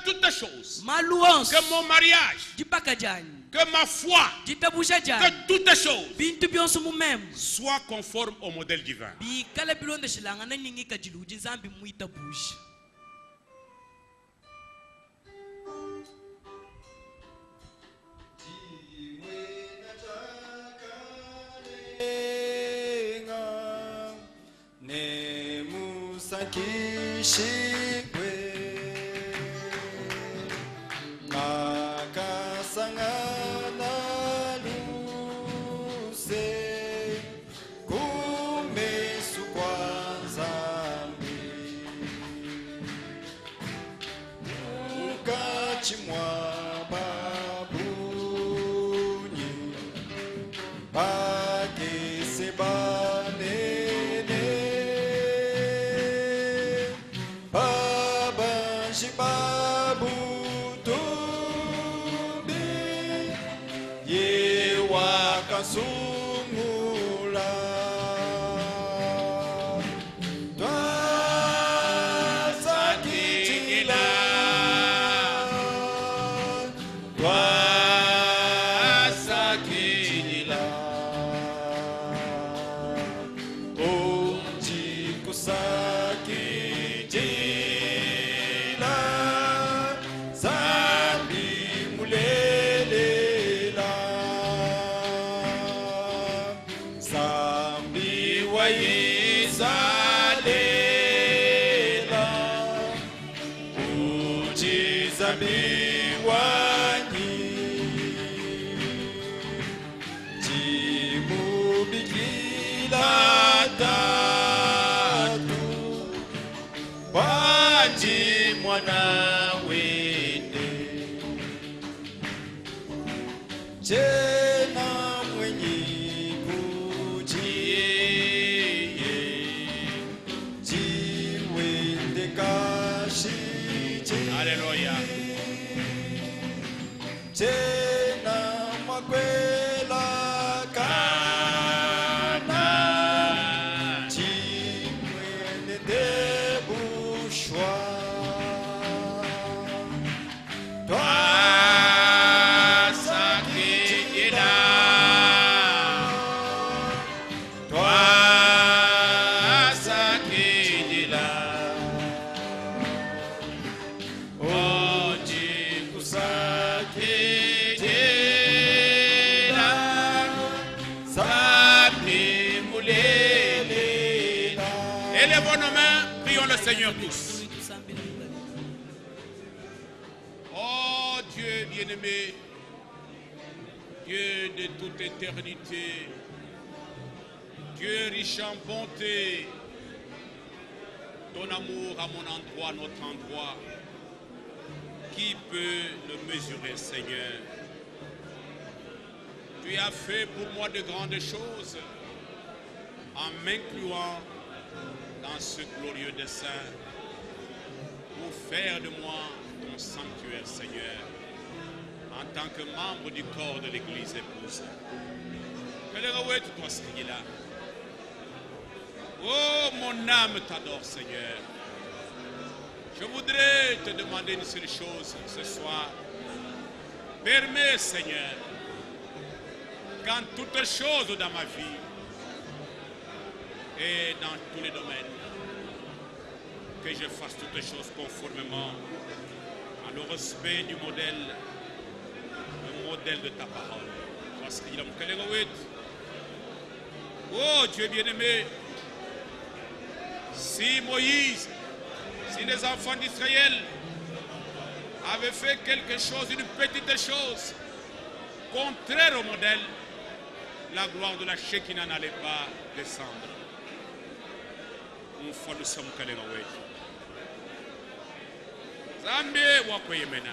toutes choses, que mon mariage, que ma foi, que toutes choses soient conformes au modèle divin. Sakishigwe Nakasangana luse Kumesu kwanzambi Ukachimwa babunyi Bakisebane Sungula Twasakitila Twasakitila Onji kusakitila Zambi mulelela Izalela Ujizabiwani Jimubikila tatu Waji mwana wende Jena mwenye le Seigneur tous. Oh Dieu bien-aimé, Dieu de toute éternité, Dieu riche en bonté, ton amour à mon endroit, notre endroit, qui peut le mesurer, Seigneur? Tu as fait pour moi de grandes choses en m'incluant dans ce glorieux dessein pour faire de moi ton sanctuaire, Seigneur, en tant que membre du corps de l'Église épouse. Que le roi toi ce qui est là. Oh, mon âme t'adore, Seigneur. Je voudrais te demander une seule chose ce soir. Permets, Seigneur, qu'en toutes choses dans ma vie et dans tous les domaines, que je fasse toutes choses conformément au respect du modèle, le modèle de ta parole. Parce qu'il a mon collègue. Oh Dieu bien-aimé, si Moïse, si les enfants d'Israël avaient fait quelque chose, une petite chose, contraire au modèle, la gloire de la Shekinah n'allait pas descendre. Une fois nous sommes collègues. Zambe wakoyemena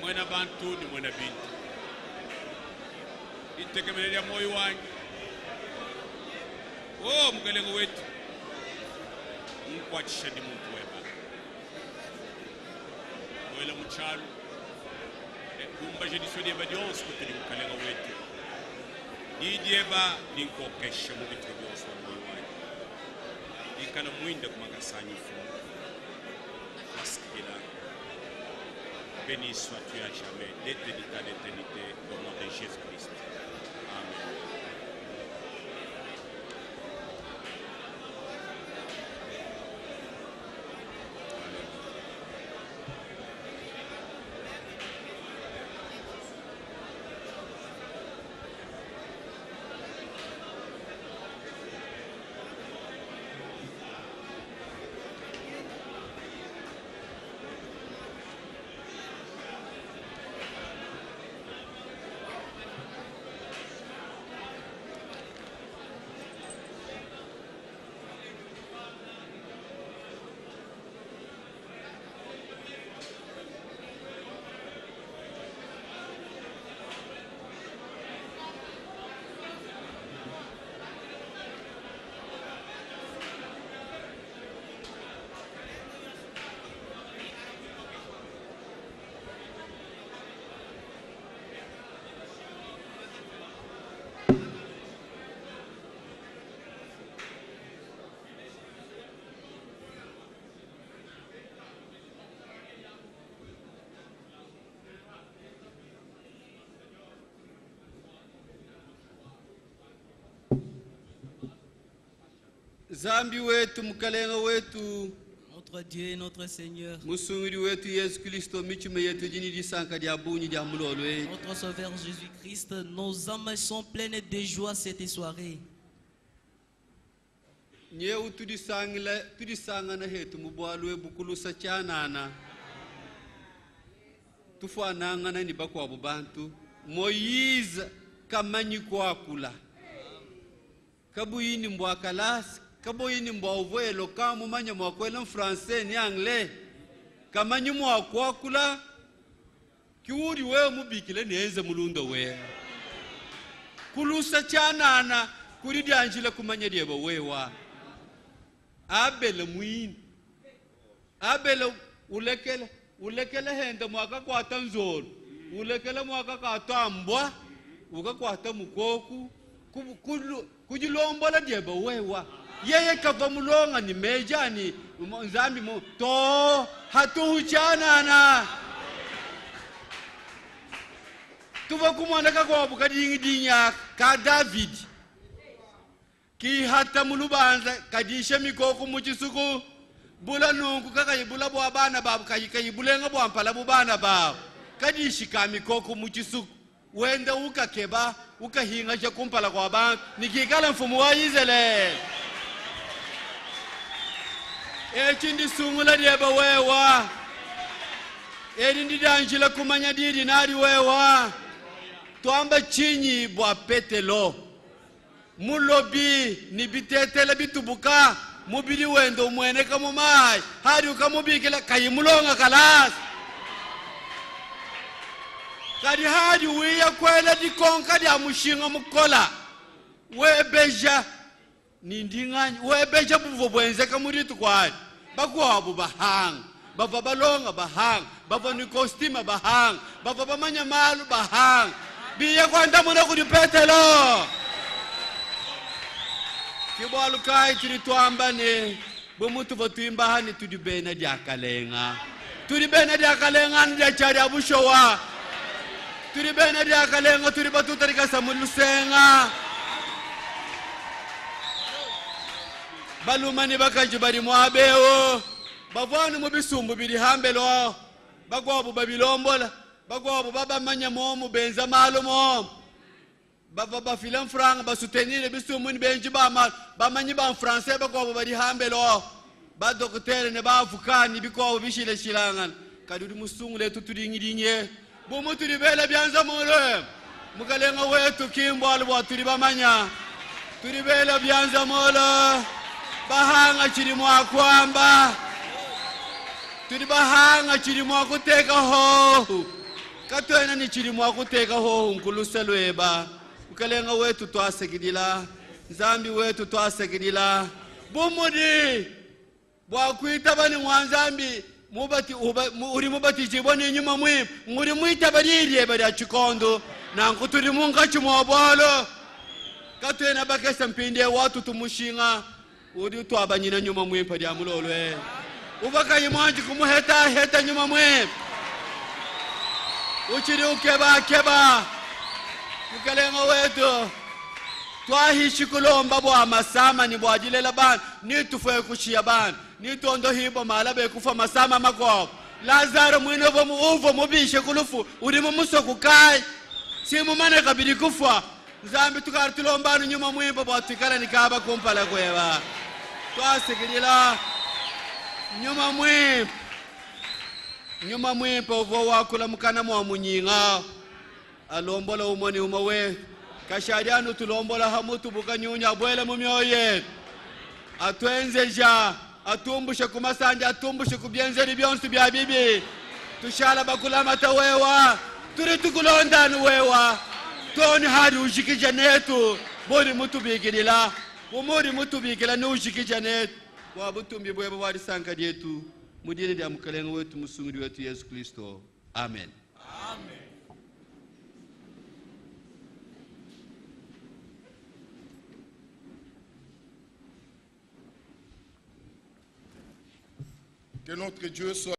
mwana bantu ni mwana bintu itekemelea moyo wangu. Oh mkelengo wetu mkwachisha ndi muntu wema wela muchalu kumba je disodie badions kuti ndi mkelengo wetu didieba dinkokesha mu bitu byose moyo wangu ikana mwinda kumagasanyi fu. Béni sois-tu à jamais, d'éternité à l'éternité, au nom de Jésus-Christ. Amen. Zambi wetu mkalenga wetu Notre Dieu et notre Seigneur, musungiri wetu Yesu Kristo michume yetu jini disanka dia bunyi dia mulolwe. notre Sauveur Jésus-Christ, nos âmes sont pleines de joie cette soirée. Nyeu tudisanga na hetu mubwalwe bukulusa chanana. Tufananga na nibakwa bubantu. Moïse kamanyi kwa kula. Kabuyini mbwa kalasi. Kaboyini mbwa uvuelo kamu manya mwakwela mfrancais ni anglais. Kamanyi mwakwa kula. Kiwuri wewe mubikile nienze mulundo wewe. Kulusa chanana kuridi anjile kumanya dieba wewa. Abele mwini. Abele ulekele hende mwaka kwa tanzoro. Ulekele mwaka kwa tambwa. Uka kwa tamukoku. Kujilombola dieba wewa. Yeye kava mulonga ni meja ni nzambi mo to hatuchanana. Tuva kumwanaka kwa bukadingi dinya ka David. Ki hata mulubanza kadisha mikoko muchisuku bula nungu kakayibula bwa bana babu kayibulenga bwa mpala bubana babu kadishika mikoko muchisuku wenda ukakeba ukahinga cha kumpala kwa bantu nikikala mfumu wa Israeli. Ekindi sungula dieba wewa. Erindi danjila kumanya didi nari wewa. Tuamba chinyi bwa petelo. Mulobi ni bitetele bitubuka. Mubili wendo mwene kamumai. Hari ukamubikila kayimulonga kalas. Kadi hari wiya kwela di konka di amushinga mukola. Webeja. Nindinganyi. Webeja buvo bwenze kamuritu kwa hari. Bakwa abu bahang. Bava balonga bahang. Bava ni kostima bahang. Bava bamanya malu bahang. Biya kwa ndamuna kudipetelo. Kibalu kai turitwamba ne. Bumutu vatuimba hani tudibena diakalenga. Tudibena diakalenga ni diachari abushowa. Tudibena diakalenga turibatu tarika samulusenga. Balumani bakajibari mwabeo. Bavanu mubisumbu biri hambelo. Bagwabu babilombola. Bagwabu baba manya momu benza malumo. Bava bafilan franga basutenire bisumbu ni benji ba mal. Bamanyi ba français bagwabu bari hambelo. Ba doktere ne ba afukani bikwabu bishile shilangan. Kaduri musungu letu turingirinye. Bumu turibele byanza mule. Mukalenga wetu kimbo alwa turibamanya. Turibele byanza mule. Bahanga chirimu akwamba. Turibahanga chirimu akuteka ho. Katwena ni chirimu akuteka ho nkuluselweba. Ukalenga wetu twasegidila. Nzambi wetu twasegidila. Bumudi. Bwakwita bani mwanzambi. Uri mubati jiboni nyuma mwi. Nguri mwita baririye bari achikondo. Na nkuturi munga chumobolo. Katwena bakesa mpinde watu tumushinga. Uri twabanyina nyuma mwi padi amulolwe. Ubaka yimanji kumuheta heta nyuma mwe. Uchiri ukeba. Mukalenga wetu. Twahishi kulomba bwa masama ni bwa jilela ban. Ni tufoye kushia ban. Ni tondo hibo malabe kufa masama makoko. Lazaro mwino uvo mubishe kulufu. Uri mumuso kukai. Simu mane kabidi kufa. Zambi tukartulombanu nyuma mwimbo bwa tukara nikaba kumpala kweba. Twasikidila. Nyuma mwimpo uvo wakula mukana mwa munyinga. Alombola umoni umawe. Kasharianu tulombola hamutu bukanyunya abwele mumyoye. Atwenzeja. Atumbushe kumasanja. Atumbushe kubyenzeri byonsu bya bibi. Tushala bakula mata wewa. Turitukulondanu wewa. Toni hari ushikija netu. Bori mutu bigilila. Umuri mutu bigila ni ushikija netu. Wabutumbi bweba wari sanka dietu. Mudile dia mukalenga wetu musunguri wetu Yesu Kristo. Amen. Amen. Que notre Dieu soit